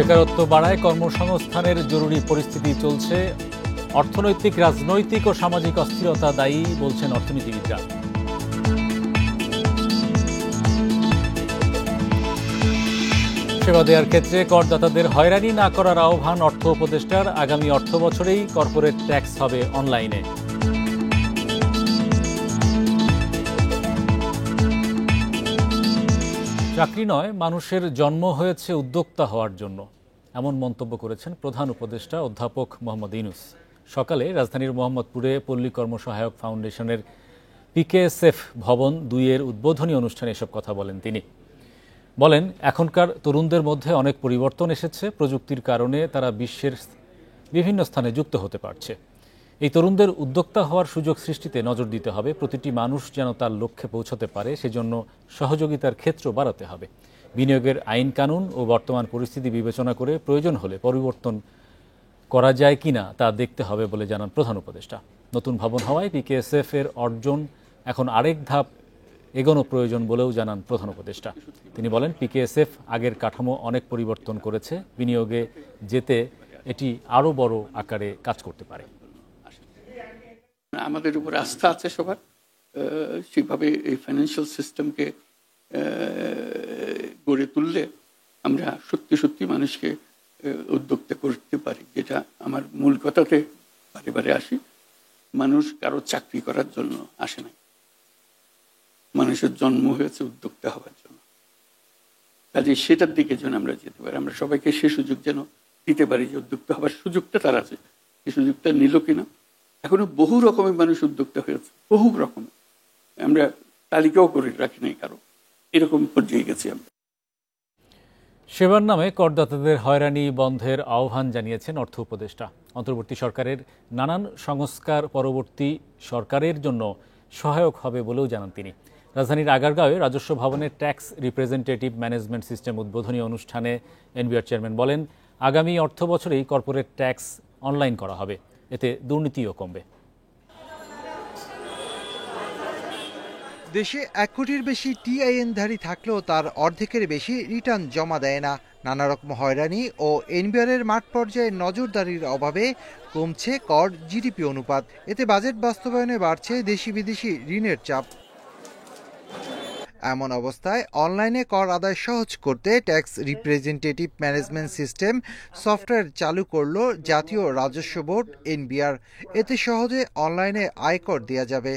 বেকারত্ব বাড়ায়, কর্মসংস্থানের জরুরি পরিস্থিতি চলছে, অর্থনৈতিক, রাজনৈতিক ও সামাজিক অস্থিরতা দায়ী বলছেন অর্থনীতিবিদরা। সেবা দেওয়ার ক্ষেত্রে করদাতাদের হয়রানি না করার আহ্বান অর্থ উপদেষ্টার। আগামী অর্থ বছরেই কর্পোরেট ট্যাক্স হবে অনলাইনে। চাকরি নয়, মানুষের জন্ম হয়েছে উদ্যোক্তা হওয়ার জন্য, এমন মন্তব্য করেছেন প্রধান উপদেষ্টা অধ্যাপক মোহাম্মদ ইউনূস। সকালে রাজধানীর মোহাম্মদপুরে পল্লী কর্মসহায়ক ফাউন্ডেশনের পিকেএসএফ ভবন 2-এর উদ্বোধনী অনুষ্ঠানে এসব কথা বলেন তিনি। বলেন, এখনকার তরুণদের মধ্যে অনেক পরিবর্তন এসেছে। প্রযুক্তির কারণে তারা বিশ্বের বিভিন্ন স্থানে যুক্ত হতে পারছে। এই তরুণদের উদ্যোক্তা হওয়ার সুযোগ সৃষ্টিতে নজর দিতে হবে। প্রতিটি মানুষ যেন তার লক্ষ্যে পৌঁছতে পারে, সেজন্য সহযোগিতার ক্ষেত্র বাড়াতে হবে। বিনিয়োগের আইন কানুন ও বর্তমান পরিস্থিতি বিবেচনা করে প্রয়োজন হলে পরিবর্তন করা যায় কিনা তা দেখতে হবে বলে জানান প্রধান উপদেষ্টা। নতুন ভবন হওয়ায় পিকেএসএফ এর অর্জন এখন আরেক ধাপ এগোনো প্রয়োজন বলেও জানান প্রধান উপদেষ্টা। তিনি বলেন, পিকেএসএফ আগের কাঠামো অনেক পরিবর্তন করেছে। বিনিয়োগে যেতে এটি আরও বড় আকারে কাজ করতে পারে। আমাদের উপর আস্থা আছে সবার, সেভাবে এই ফাইন্যান্সিয়াল সিস্টেমকে গড়ে তুললে আমরা সত্যি সত্যি মানুষকে উদ্যোক্তা করতে পারি। যেটা আমার মূল কথাতে বারে বারে আসি, মানুষ কারো চাকরি করার জন্য আসে নাই, মানুষের জন্ম হয়েছে উদ্যোক্তা হওয়ার জন্য। কাজে সেটার দিকে যেন আমরা যেতে পারি, আমরা সবাইকে সে সুযোগ যেন দিতে পারি যে উদ্যোক্তা হওয়ার সুযোগটা তার আছে। সেই সুযোগটা নিল কিনা? এখনো বহু রকমের মানুষ উদ্যোক্তা হয়েছে, বহু রকমের, আমরা তালিকাও করে রাখি নাই কারো, এরকম পর্যায়ে গেছি আমরা। সেবার নামে করদাতাদের হয়রানি বন্ধের আহ্বান জানিয়েছেন অর্থ উপদেষ্টা। অন্তর্বর্তী সরকারের নানান সংস্কার পরবর্তী সরকারের জন্য সহায়ক হবে বলেও জানান তিনি। রাজধানীর আগারগাঁওয়ে রাজস্ব ভবনের ট্যাক্স রিপ্রেজেন্টেটিভ ম্যানেজমেন্ট সিস্টেম উদ্বোধনী অনুষ্ঠানে এনবিআর চেয়ারম্যান বলেন, আগামী অর্থ বছরেই কর্পোরেট ট্যাক্স অনলাইন করা হবে, এতে দুর্নীতিও কমবে। দেশে 1 কোটির বেশি টিআইএনধারী থাকলেও তার অর্ধেকের বেশি রিটার্ন জমা দেয় না। নানা রকম হয়রানি ও এনবিআরের মাঠ পর্যায়ে নজরদারির অভাবে কমছে কর জিডিপি অনুপাত। এতে বাজেট বাস্তবায়নে বাড়ছে দেশি বিদেশি ঋণের চাপ। এমন অবস্থায় অনলাইনে কর আদায় সহজ করতে tax representative management system software চালু করল জাতীয় রাজস্ব বোর্ড এনবিআর। এতে সহজে অনলাইনে আয়কর দেওয়া যাবে।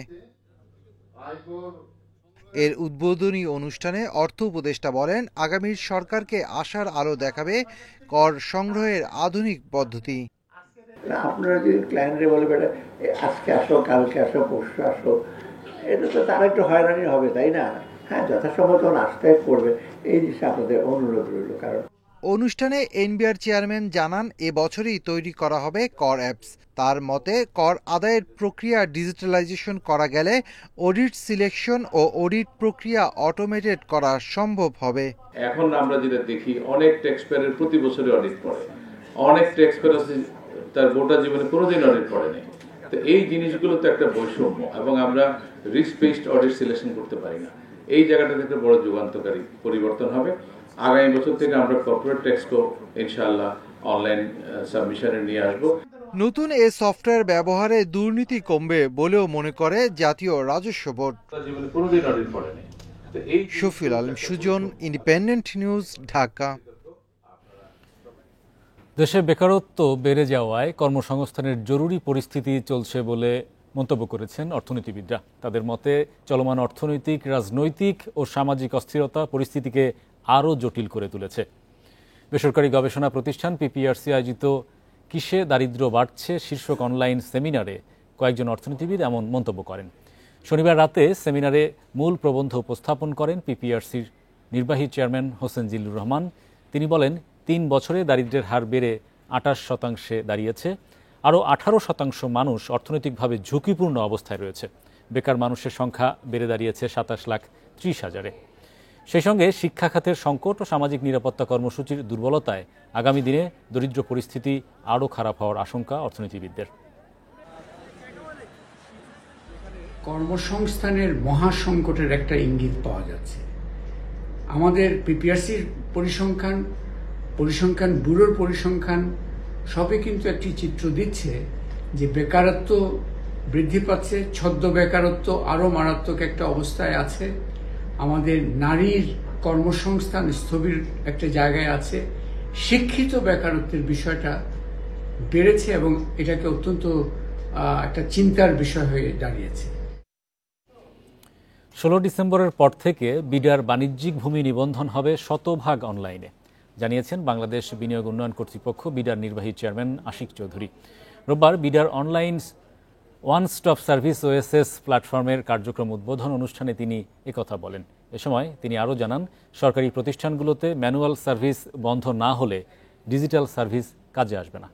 এর উদ্বোধনী অনুষ্ঠানে অর্থ উপদেষ্টা বলেন, আগামীর সরকারকে আশার আলো দেখাবে কর সংগ্রহের আধুনিক পদ্ধতি। আপনারা যদি ক্লায়েন্টরে বলে বেটা আজকে আসো, কালকে আসো, পরশু আসো, এটা তো তার একটু হয়রানি হবে, তাই না? হ্যাঁ, যথাসম্ভব আসতে করবে, এই জিনিসটা আপনাদের অনুরোধ রইল। কারণ অনুষ্ঠানে এনবিআর চেয়ারম্যান জানান, এবছরই তৈরি করা হবে কর অ্যাপস। তার মতে, কর আদায়ের প্রক্রিয়া ডিজিটালাইজেশন করা গেলে অডিট সিলেকশন ও অডিট প্রক্রিয়া অটোমেটেড করা সম্ভব হবে। এখন আমরা যেটা দেখি, অনেক ট্যাক্স পেয়ারের প্রতি বছরে অডিট পড়ে, অনেক ট্যাক্স পেয়ার তার গোটা জীবনে কোনোদিন অডিট পড়েনি। তো এই জিনিসগুলো তো একটা বৈষম্য, এবং আমরা রিস্ক বেসড অডিট সিলেকশন করতে পারি না। এই জায়গাটাতে একটা বড় যুগান্তকারী পরিবর্তন হবে। আগামী বছর থেকে আমরা কর্পোরেট ট্যাক্সকেও ইনশাআল্লাহ অনলাইন সাবমিশনে নিয়ে আসবো। নতুন এ সফটওয়্যার ব্যবহারে দুর্নীতি কমবে বলেও মনে করে জাতীয় রাজস্ব board. Shafiul Alam Sujan, independent news, Dhaka. দেশে বেকারত্ব বেড়ে যাওয়ায় কর্মসংস্থানের জরুরি পরিস্থিতি চলছে বলে মন্তব্য করেছেন অর্থনীতিবিদরা। তাদের মতে, চলমান অর্থনৈতিক, রাজনৈতিক ও সামাজিক অস্থিরতা পরিস্থিতিকে আরও জটিল করে তুলেছে। বেসরকারি গবেষণা প্রতিষ্ঠান পিপিআরসি আয়োজিত কিসে দারিদ্র্য বাড়ছে শীর্ষক অনলাইন সেমিনারে কয়েকজন অর্থনীতিবিদ এমন মন্তব্য করেন। শনিবার রাতে সেমিনারে মূল প্রবন্ধ উপস্থাপন করেন পিপিআরসির নির্বাহী চেয়ারম্যান হোসেন জিল্লুর রহমান। তিনি বলেন, 3 বছরে দারিদ্র্যের হার বেড়ে 28% দাঁড়িয়েছে। আরও 18% মানুষ অর্থনৈতিকভাবে ঝুঁকিপূর্ণ অবস্থায় রয়েছে। বেকার মানুষের সংখ্যা বেড়ে দাঁড়িয়েছে 27,30,000-এ। সেই সঙ্গে শিক্ষা খাতের সংকট ও সামাজিক নিরাপত্তা কর্মসূচির দুর্বলতায় আগামী দিনে দরিদ্র পরিস্থিতি আরও খারাপ হওয়ার আশঙ্কা অর্থনীতিবিদদের। কর্মসংস্থানের মহাসংকটের একটা ইঙ্গিত পাওয়া যাচ্ছে। আমাদের পিপিআরসির পরিসংখ্যান পরিসংখ্যান ব্যুরোর পরিসংখ্যান সবই কিন্তু একটি চিত্র দিচ্ছে যে বেকারত্ব বৃদ্ধি পাচ্ছে, ছদ্ম বেকারত্ব আরো মারাত্মক একটা অবস্থায় আছে, আমাদের নারীর কর্মসংস্থান স্থবির একটা জায়গায় আছে, শিক্ষিত বেকারত্বের বিষয়টা বেড়েছে এবং এটাকে অত্যন্ত একটা চিন্তার বিষয় হয়ে দাঁড়িয়েছে। 16 ডিসেম্বরের পর থেকে বিডার বাণিজ্যিক ভূমি নিবন্ধন হবে শতভাগ অনলাইনে, জানিয়েছেন বাংলাদেশ বিনিয়োগ উন্নয়ন কর্তৃপক্ষ বিডার নির্বাহী চেয়ারম্যান আশিক চৌধুরী। রোববার বিডার online one stop service OSS প্ল্যাটফর্মের কার্যক্রম উদ্বোধন অনুষ্ঠানে তিনি একথা বলেন। এ সময় তিনি আরও জানান, সরকারি প্রতিষ্ঠানগুলোতে ম্যানুয়াল সার্ভিস বন্ধ না হলে ডিজিটাল সার্ভিস কাজে আসবে না।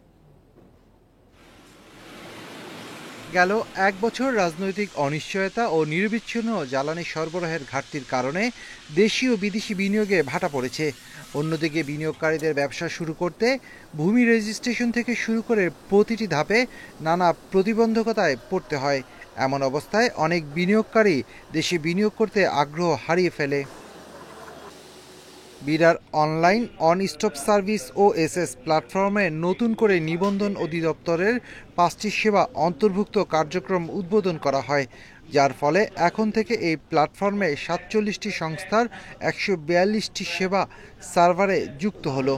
গেল এক বছর রাজনৈতিক অনিশ্চয়তা ও নিরবিচ্ছিন্ন জ্বালানি সরবরাহের ঘাটতির কারণে দেশি ও বিদেশি বিনিয়োগে ভাটা পড়েছে। অন্যদিকে বিনিয়োগকারীদের ব্যবসা শুরু করতে ভূমি রেজিস্ট্রেশন থেকে শুরু করে প্রতিটি ধাপে নানা প্রতিবন্ধকতায় পড়তে হয়। এমন অবস্থায় অনেক বিনিয়োগকারী দেশে বিনিয়োগ করতে আগ্রহ হারিয়ে ফেলে। বিডার online one stop service OSS প্ল্যাটফর্মে নতুন করে নিবন্ধন অধিদপ্তরের 5টি সেবা অন্তর্ভুক্ত কার্যক্রম উদ্বোধন করা হয়, যার ফলে এখন থেকে এই প্ল্যাটফর্মে 47টি সংস্থার 142টি সেবা সার্ভারে যুক্ত হলো।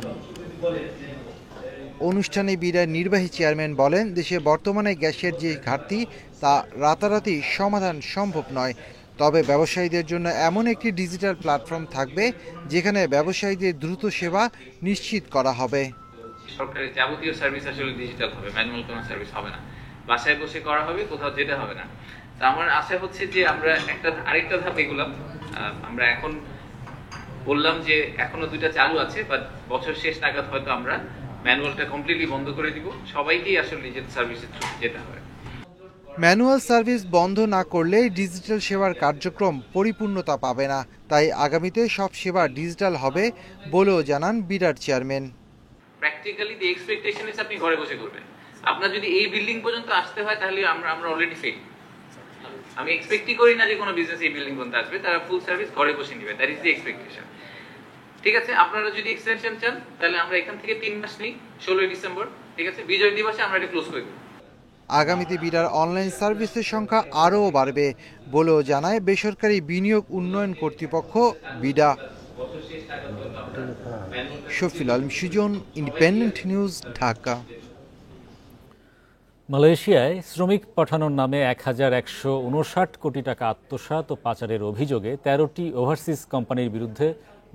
অনুষ্ঠানে বিডার নির্বাহী চেয়ারম্যান বলেন, দেশে বর্তমানে গ্যাসের যে ঘাটতি তা রাতারাতি সমাধান সম্ভব নয়, তবে ব্যবসায়ীদের জন্য এমন একটি ডিজিটাল প্ল্যাটফর্ম থাকবে যেখানে ব্যবসায়ীদের দ্রুত সেবা নিশ্চিত করা হবে। সরকারের যাবতীয় সার্ভিস আসলে ডিজিটাল হবে, ম্যানুয়াল কোনো সার্ভিস হবে না, বাসায় বসে করা হবে, কোথাও যেতে হবে না। তো আমার আশা হচ্ছে যে আমরা আরেকটা ধাপ এগুলাম। আমরা এখন বললাম যে এখনো 2টা চালু আছে, বাট বছর শেষ নাগাদ হয়তো আমরা ম্যানুয়ালটা কমপ্লিটলি বন্ধ করে দিব, সবাইকেই আসলে ডিজিটাল সার্ভিসের থ্রুতে যেতে হবে। ম্যানুয়াল সার্ভিস বন্ধ না করলে ডিজিটাল সেবার কার্যক্রম পরিপূর্ণতা পাবে না, তাই আগামীতে সব সেবা ডিজিটাল হবে বলেও জানান বিডার chairman. Practically the expectation is আপনি ঘরে বসে করবেন। আপনার যদি এই বিল্ডিং পর্যন্ত আসতে হয় তাহলে আমরা অলরেডি ফেল। আমি এক্সপেক্টই করি না যে কোনো বিজনেস এই বিল্ডিং পর্যন্ত আসবে, তারা ফুল সার্ভিস ঘরে বসে নেবে, দ্যাট ইজ দি এক্সপেকটেশন। ঠিক আছে, আপনারা যদি এক্সটেনশন চান তাহলে আমরা এখান থেকে 3 মাস নিই, 16 ডিসেম্বর, ঠিক আছে, বিজয় দিবসে আমরা এটা ক্লোজ করে দেব। আগামীতে বিডার অনলাইন সার্ভিসের সংখ্যা আরও বাড়বে বলেও জানায় বেসরকারি বিনিয়োগ উন্নয়ন কর্তৃপক্ষ BIDA. Shafil Alam Sujan, independent news, Dhaka. মালয়েশিয়ায় শ্রমিক পাঠানোর নামে 1159 কোটি টাকা আত্মসাৎ ও পাচারের অভিযোগে 13টি ওভারসিজ কোম্পানির বিরুদ্ধে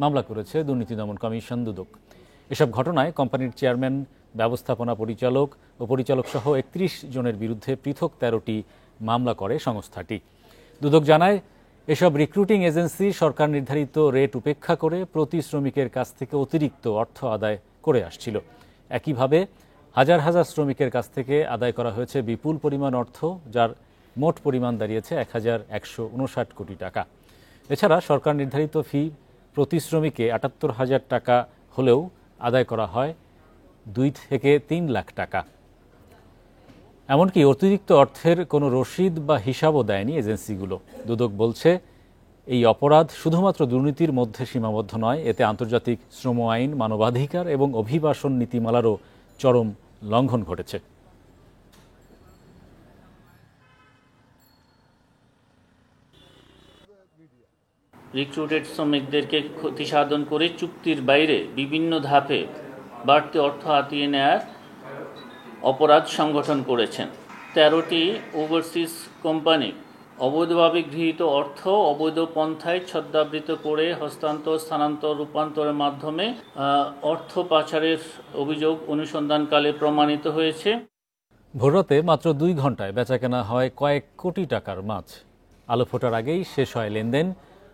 মামলা করেছে দুর্নীতি দমন কমিশন দুদক। এসব ঘটনায় কোম্পানির চেয়ারম্যান, ব্যবস্থাপনা পরিচালক ও পরিচালক সহ 31 জনের বিরুদ্ধে পৃথক 13টি মামলা করে সংস্থাটি। দুদক জানায়, এসব রিক্রুটিং এজেন্সি সরকার নির্ধারিত রেট উপেক্ষা করে প্রতি শ্রমিকের কাছ থেকে অতিরিক্ত অর্থ আদায় করে আসছিল। একইভাবে হাজার হাজার শ্রমিকের কাছ থেকে আদায় করা হয়েছে বিপুল পরিমাণ অর্থ, যার মোট পরিমাণ দাঁড়িয়েছে 1159 কোটি টাকা। এছাড়া সরকার নির্ধারিত ফি প্রতি শ্রমিকে 78,000 টাকা হলেও আদায় করা হয় 2 থেকে 3 লাখ টাকা। এমনকি অতিরিক্ত অর্থের কোনো রসিদ বা হিসাবও দেয়নি এজেন্সিগুলো। দুদক বলছে, এই অপরাধ শুধুমাত্র দুর্নীতির মধ্যে সীমাবদ্ধ নয়, এতে আন্তর্জাতিক শ্রম আইন, মানবাধিকার এবং অভিবাসন নীতিমালারও চরম লঙ্ঘন ঘটেছে। রিক্রুটেড শ্রমিকদেরকে ক্ষতি সাধন করে চুক্তির বাইরে বিভিন্ন ধাপে বাড়তি অর্থ হাতিয়ে নেয়ার অপরাধ সংগঠন করেছেন। 13টি ওভারসিজ কোম্পানি অবৈধভাবে গৃহীত অর্থ অবৈধ পন্থায় ছদ্মাবৃত করে হস্তান্তর, স্থানান্তর, রূপান্তরের মাধ্যমে অর্থ পাচারের অভিযোগ অনুসন্ধানকালে প্রমাণিত হয়েছে। ভোররাতে মাত্র 2 ঘন্টায় বেচাকেনা হয় কয়েক কোটি টাকার মাছ। আলো ফোটার আগেই শেষ হয় লেনদেন।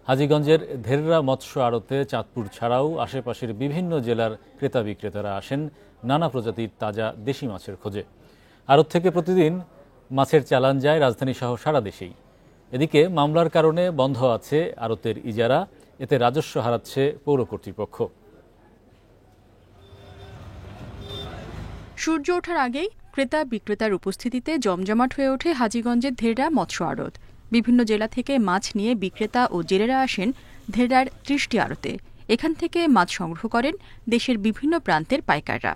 হাজীগঞ্জের ধেররা মৎস্য আড়তে চাঁদপুর ছাড়াও আশেপাশের বিভিন্ন জেলার ক্রেতা বিক্রেতারা আসেন নানা প্রজাতির তাজা দেশি মাছের খোঁজে। আড়ত থেকে প্রতিদিন মাছের চালান যায় রাজধানী সহ সারা দেশেই। এদিকে মামলার কারণে বন্ধ আছে আড়তের ইজারা, এতে রাজস্ব হারাচ্ছে পৌর কর্তৃপক্ষ। সূর্য ওঠার আগেই ক্রেতা বিক্রেতার উপস্থিতিতে জমজমাট হয়ে ওঠে হাজীগঞ্জের ধেররা মৎস্য আড়ত। বিভিন্ন জেলা থেকে মাছ নিয়ে বিক্রেতা ও জেলেরা আসেন ধেররার 30টি আড়তে। এখান থেকে মাছ সংগ্রহ করেন দেশের বিভিন্ন প্রান্তের পাইকাররা।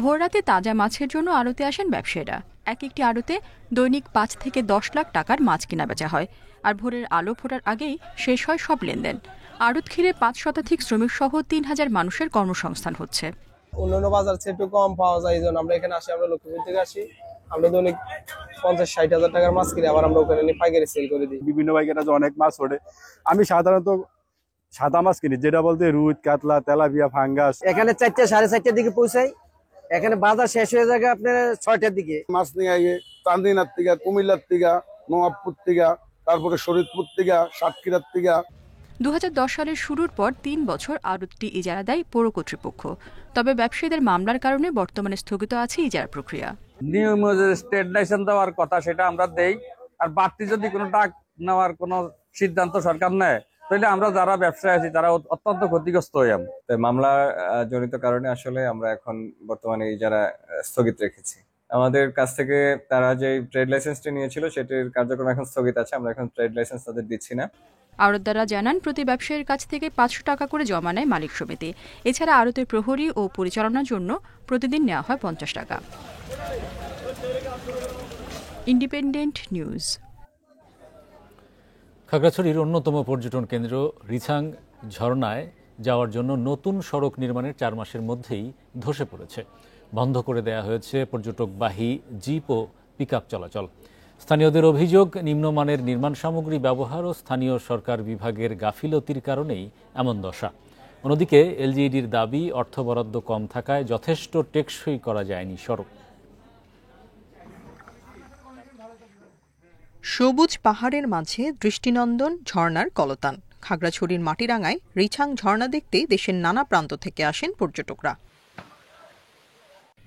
ভোররাতে তাজা মাছের জন্য আড়তে আসেন ব্যবসায়ীরা। এক একটি আড়তে দৈনিক ৫ থেকে ১০ লাখ টাকার মাছ কেনা বেচা হয়, আর ভোরের আলো ফোটার আগেই শেষ হয় সব লেনদেন। আড়ত ঘিরে ৫ শতাধিক শ্রমিক সহ ৩,০০০ মানুষের কর্মসংস্থান হচ্ছে। অন্যান্য বাজার চেয়ে একটু কম পাওয়া যায়, এই জন্য আমরা এখানে আসি। আমরা লক্ষ্মীপুর থেকে আসি, আমরা দৈনিক ৫০-৬০ হাজার টাকার মাছ কিনে আবার আমরা ওখানে নিয়ে পাইকারি সেল করে দিই। বিভিন্ন পাইকারি অনেক মাছ ওঠে। আমি সাধারণত সাদা মাছ কিনি, যেটা বলতে রুই, কাতলা, তেলাপিয়া, ফাঙ্গাস। এখানে ৪টা ৪:৩০টার দিকে পৌঁছাই, এখানে বাজার শেষ হয়ে যায় আপনার ৬টার দিকে। মাছ নিয়ে আইয়ে চান্দিনার থেকে, কুমিল্লার থেকে, নবাবপুর থেকে, তারপরে শরীয়তপুর থেকে, সাতক্ষীরার থেকে। ২০১০ সালের শুরুর পর ৩ বছর আড়তটি ইজারা দেয় পৌর কর্তৃপক্ষ। তবে ব্যবসায়ীদের মামলার কারণে বর্তমানে স্থগিত আছে ইজারা প্রক্রিয়া। নিয়ম স্টেট লাইসেন্স দেওয়ার কথা সেটা আমরা দেই, আর বাড়তি যদি কোনো টাকা নেওয়ার কোনো সিদ্ধান্ত সরকার নেয় তাহলে আমরা যারা ব্যবসায়ী আছি তারা অত্যন্ত ক্ষতিগ্রস্ত হই। মামলা জনিত কারণে আসলে আমরা এখন বর্তমানে ইজারা স্থগিত রেখেছি। আমাদের কাছ থেকে তারা যে ট্রেড লাইসেন্সটি নিয়েছিল সেটির কার্যক্রম এখন স্থগিত আছে, আমরা এখন ট্রেড লাইসেন্স তাদের দিচ্ছি না। আড়তদাররা জানান, প্রতি ব্যবসায়ীর কাছ থেকে ৫০০ টাকা করে জমা নেয় মালিক সমিতি। এছাড়া আড়তের প্রহরী ও পরিচালনার জন্য প্রতিদিন নেওয়া হয় ৫০ টাকা। Independent news. খাগড়াছড়ির অন্যতম পর্যটন কেন্দ্র রিছাং ঝর্ণায় যাওয়ার জন্য নতুন সড়ক নির্মাণের ৪ মাসের মধ্যেই ধসে পড়েছে। বন্ধ করে দেয়া হয়েছে পর্যটকবাহী জিপ ও পিকআপ চলাচল। স্থানীয়দের অভিযোগ, নিম্নমানের নির্মাণ সামগ্রী ব্যবহার ও স্থানীয় সরকার বিভাগের গাফিলতির কারণেই এমন দশা। অন্যদিকে এলজিইডির দাবি, অর্থ বরাদ্দ কম থাকায় যথেষ্ট টেকসই করা যায়নি সড়ক। সবুজ পাহাড়ের মাঝে দৃষ্টিনন্দন ঝর্ণার কলতান। খাগড়াছড়ির মাটিরাঙ্গায় রিছাং ঝর্ণা দেখতে দেশের নানা প্রান্ত থেকে আসেন পর্যটকরা।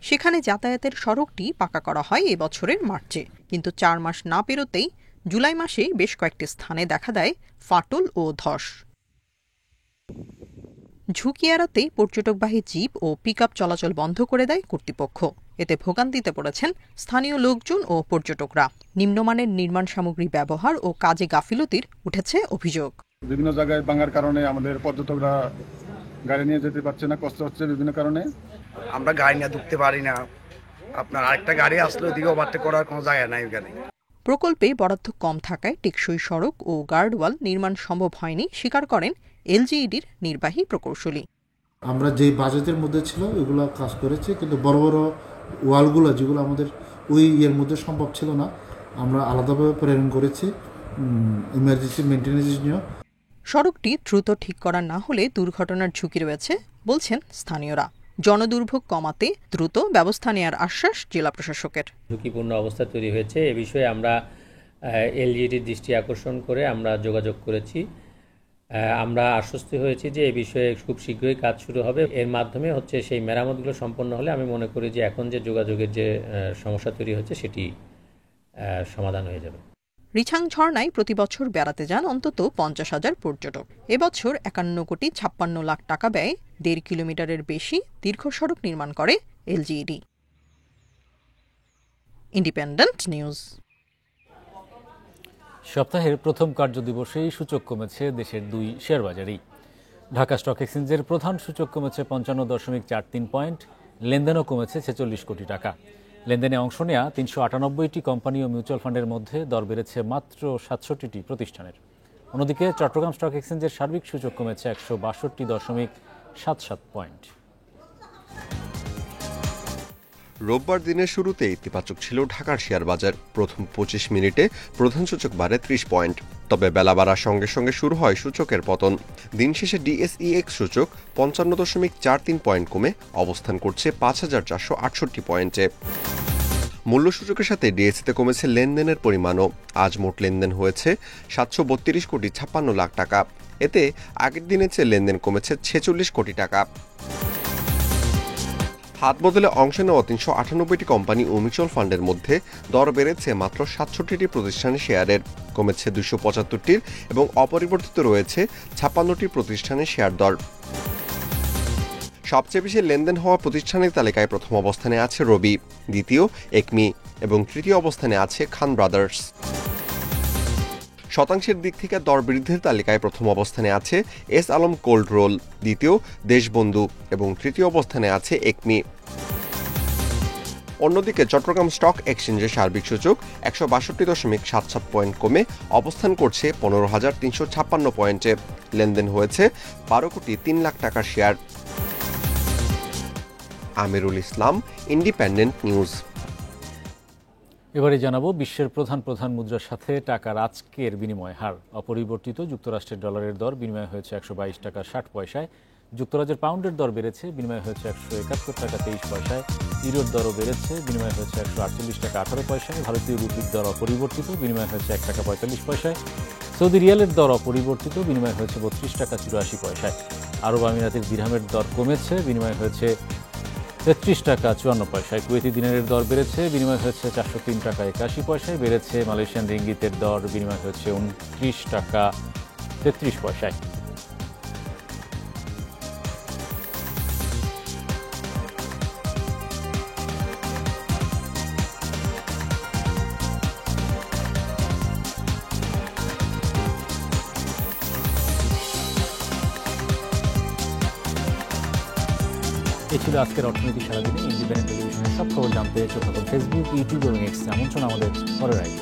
সেখানে যাতায়াতের সড়কটি পাকা করা হয় এবছরের মার্চে, কিন্তু ৪ মাস না পেরোতেই জুলাই মাসে বেশ কয়েকটি স্থানে দেখা দেয় ফাটল ও ধস। ঝুঁকি এড়াতে পর্যটকবাহী জিপ ও পিকআপ চলাচল বন্ধ করে দেয় কর্তৃপক্ষ। এতে ভোগান্তিতে পড়েছেন স্থানীয় লোকজন ও পর্যটকরা। নিম্নমানের নির্মাণ সামগ্রী ব্যবহার ও কাজে গাফিলতির উঠেছে অভিযোগ। বিভিন্ন জায়গায় ভাঙার কারণে আমাদের পর্যটকরা গাড়ি নিয়ে যেতে পারছে না, কষ্ট হচ্ছে বিভিন্ন কারণে। আমরা গাড়ি নিয়ে ঢুকতে পারি না। আপনার আরেকটা গাড়ি আসলে ওদিকে ওভারটেক করার কোনো জায়গা নাই ওখানে। প্রকল্পে বরাদ্দ কম থাকায় টেকসই সড়ক ও গার্ডওয়াল নির্মাণ সম্ভব হয়নি স্বীকার করেন এলজিইডির নির্বাহী প্রকৌশলী। আমরা যে বাজেটের মধ্যে ছিল ওইগুলো কাজ করেছি, কিন্তু বড় বড় ওয়ালগুলো যেগুলো আমাদের ওই ইয়ের মধ্যে সম্ভব ছিল না, আমরা আলাদাভাবে প্রেরণ করেছি ইমার্জেন্সি মেনটেন্যান্সের জন্য। সড়কটি দ্রুত ঠিক করা না হলে দুর্ঘটনার ঝুঁকি রয়েছে বলছেন স্থানীয়রা। জনদুর্ভোগ কমাতে দ্রুত ব্যবস্থা নেওয়ার আশ্বাস জেলা প্রশাসকের। ঝুঁকিপূর্ণ অবস্থা তৈরি হয়েছে, এ বিষয়ে আমরা এলজিইডির দৃষ্টি আকর্ষণ করে আমরা যোগাযোগ করেছি। আমরা আশ্বস্ত হয়েছি যে এ বিষয়ে খুব শীঘ্রই কাজ শুরু হবে। এর মাধ্যমে হচ্ছে সেই মেরামতগুলো সম্পন্ন হলে আমি মনে করি যে এখন যে যোগাযোগের যে সমস্যা তৈরি হচ্ছে সেটি সমাধান হয়ে যাবে। রিছাং ঝর্ণায় প্রতি বছর বেড়াতে যান অন্তত ৫০,০০০ পর্যটক। এবছর ৫১,৫৫,০০,০০০ টাকা ব্যয়ে ১.৫ কিলোমিটারের বেশি দীর্ঘ সড়ক নির্মাণ করে এলজিইডি। Independent news. সপ্তাহের প্রথম কার্যদিবসেই সূচক কমেছে দেশের ২ শেয়ারবাজারেই। ঢাকা স্টক এক্সচেঞ্জের প্রধান সূচক কমেছে ৫৫.৪৩ পয়েন্ট, লেনদেনও কমেছে ৪৬ কোটি টাকা। লেনদেনে অংশ নেওয়া ৩৯৮টি কোম্পানি ও মিউচুয়াল ফান্ডের মধ্যে দর বেড়েছে মাত্র ৬৭টি প্রতিষ্ঠানের। অন্যদিকে চট্টগ্রাম স্টক এক্সচেঞ্জের সার্বিক সূচক কমেছে ১৬২.৭৭ পয়েন্ট। রোববার দিনের শুরুতে ইতিবাচক ছিল ঢাকার শেয়ার বাজার। প্রথম ২৫ মিনিটে প্রধান সূচক বাড়ে ৩০ পয়েন্ট, তবে বেলা বাড়ার সঙ্গে সঙ্গে শুরু হয় সূচকের পতন। দিন শেষে ডিএসইএক্স সূচক ৫৫.৪৩ পয়েন্ট কমে অবস্থান করছে ৫,৪৬৮ পয়েন্টে। মূল্য সূচকের সাথে ডিএসইতে কমেছে লেনদেনের পরিমাণও। আজ মোট লেনদেন হয়েছে ৭৩২,৫৬ টাকা। এতে আগের দিনের চেয়ে লেনদেন কমেছে ৪৬ কোটি টাকা। হাত বদলে অংশ নেওয়া ৩৯৮টি কোম্পানি ও মিউচুয়াল ফান্ডের মধ্যে দর বেড়েছে মাত্র ৬৭টি প্রতিষ্ঠানের শেয়ারের, কমেছে ২৭৫টির এবং অপরিবর্তিত রয়েছে ৫৬টি প্রতিষ্ঠানের শেয়ার দর। সবচেয়ে বেশি লেনদেন হওয়া প্রতিষ্ঠানের তালিকায় প্রথম অবস্থানে আছে রবি, দ্বিতীয় একমি এবং তৃতীয় অবস্থানে আছে খান ব্রাদার্স। শতাংশের দিক থেকে দর বৃদ্ধির তালিকায় প্রথম অবস্থানে আছে এস আলম কোল্ড রোল, দ্বিতীয় দেশবন্ধু এবং তৃতীয় অবস্থানে আছে একমি। অন্যদিকে চট্টগ্রাম স্টক এক্সচেঞ্জের সার্বিক সূচক 162.77 পয়েন্ট কমে অবস্থান করছে 15,356 পয়েন্টে। লেনদেন হয়েছে 12 কোটি 3 লাখ টাকার share. Amirul Islam, independent news. এবারে জানাবো বিশ্বের প্রধান মুদ্রার সাথে টাকার আজকের বিনিময় হার। অপরিবর্তিত যুক্তরাষ্ট্রের ডলারের দর বিনিময় হয়েছে 122 টাকা 60 পয়সায়। যুক্তরাজ্যের পাউন্ডের দর বেড়েছে, বিনিময় হয়েছে 171 টাকা 23 পয়সায়। ইউরোর দরও বেড়েছে, বিনিময় হয়েছে 148 টাকা 18 পয়সায়। ভারতীয় রুপির দর অপরিবর্তিত, বিনিময় হয়েছে 1 টাকা 45 পয়সায়। সৌদি রিয়ালের দর অপরিবর্তিত, বিনিময় হয়েছে 32 টাকা 84 পয়সায়। আরব আমিরাতের দিরহামের দর কমেছে, বিনিময় হয়েছে 33 টাকা 54 পয়সায়। কুয়েতি দিনারের দর বেড়েছে, বিনিময় হয়েছে 403 টাকা 81 পয়সায়। বেড়েছে মালয়েশিয়ান রিঙ্গিতের দর, বিনিময় হয়েছে 29 টাকা 33 পয়সায়। এ ছিল আজকের অর্থনীতি সারাদিনে। ইন্ডিপেন্ডেন্ট টেলিভিশনের সব খবর জানতে চোখ রাখুন ফেসবুক, ইউটিউব এবং এক্সে। আমন্ত্রণ আমাদের পরের আগে।